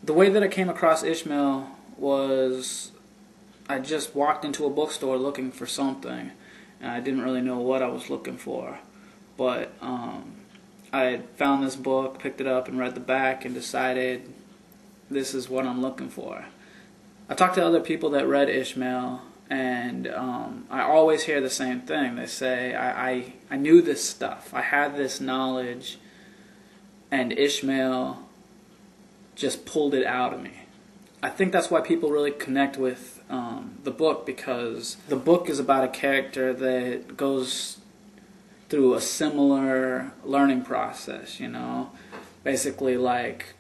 The way that I came across Ishmael was I just walked into a bookstore looking for something, and I didn't really know what I was looking for. But I had found this book, picked it up, and read the back, and decided this is what I'm looking for. I talked to other people that read Ishmael, and I always hear the same thing. They say, I knew this stuff. I had this knowledge, and Ishmael just pulled it out of me. I think that's why people really connect with the book, because the book is about a character that goes through a similar learning process, you know? Basically like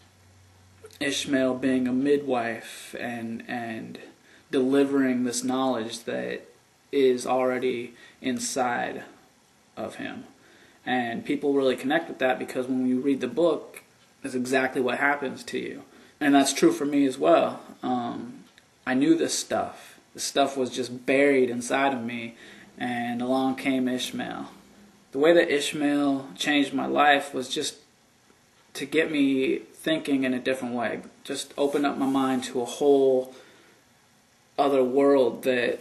Ishmael being a midwife and delivering this knowledge that is already inside of him. And people really connect with that because when you read the book, it's exactly what happens to you. And that's true for me as well. I knew this stuff. This stuff was just buried inside of me, and along came Ishmael. The way that Ishmael changed my life was just to get me thinking in a different way. Just open up my mind to a whole other world that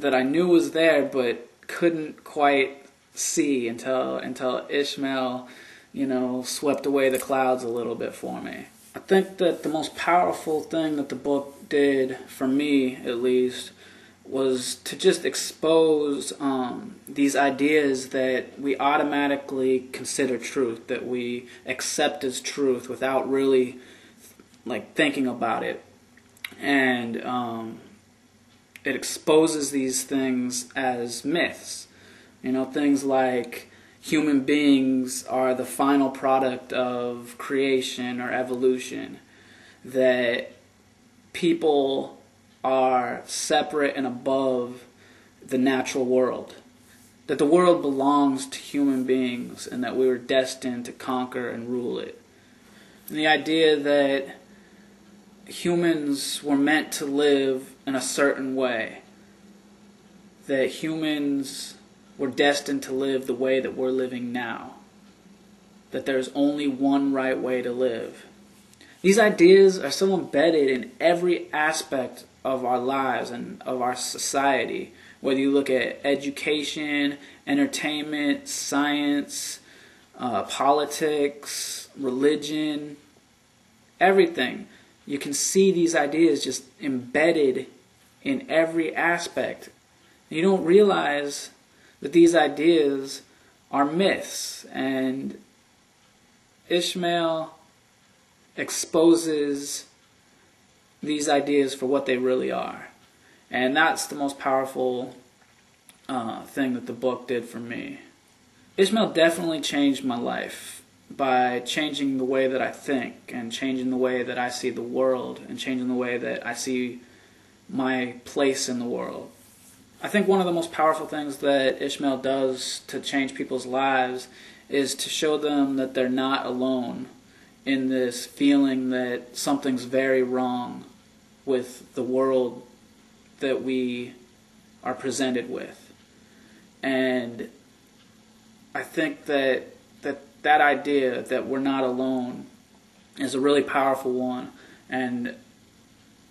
I knew was there but couldn't quite see until Ishmael, you know, swept away the clouds a little bit for me. I think that the most powerful thing that the book did, for me at least, was to just expose these ideas that we automatically consider truth, that we accept as truth without really like thinking about it. And it exposes these things as myths. You know, things like human beings are the final product of creation or evolution, that people are separate and above the natural world, that the world belongs to human beings and that we were destined to conquer and rule it. And the idea that humans were meant to live in a certain way, that humans were destined to live the way that we're living now, that there's only one right way to live. These ideas are so embedded in every aspect of our lives and of our society, whether you look at education, entertainment, science, politics, religion, everything. You can see these ideas just embedded in every aspect. You don't realize that these ideas are myths, and Ishmael exposes these ideas for what they really are. And that's the most powerful thing that the book did for me. Ishmael definitely changed my life by changing the way that I think, and changing the way that I see the world, and changing the way that I see my place in the world. I think one of the most powerful things that Ishmael does to change people's lives is to show them that they're not alone in this feeling that something's very wrong with the world that we are presented with. And I think that idea that we're not alone is a really powerful one, and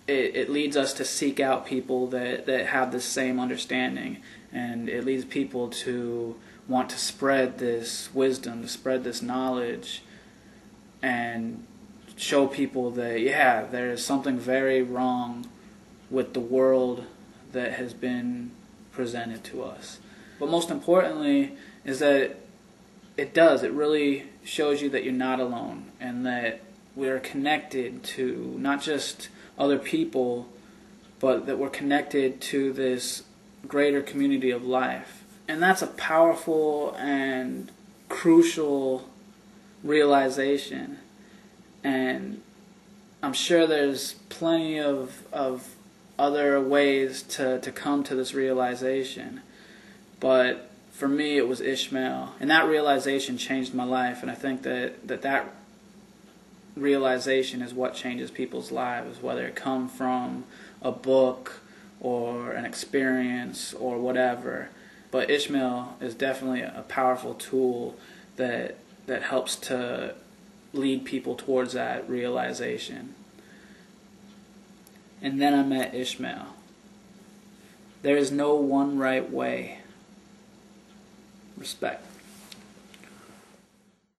it leads us to seek out people that have the same understanding, and it leads people to want to spread this wisdom, to spread this knowledge, and show people that, yeah, there is something very wrong with the world that has been presented to us. But most importantly is that it really shows you that you're not alone, and that we're connected to not just other people, but that we're connected to this greater community of life. And that's a powerful and crucial realization. And I'm sure there's plenty of other ways to come to this realization. But for me, it was Ishmael. And that realization changed my life. And I think that realization is what changes people's lives, whether it come from a book or an experience or whatever. But Ishmael is definitely a powerful tool that helps to lead people towards that realization. and then I met Ishmael. There is no one right way. Respect.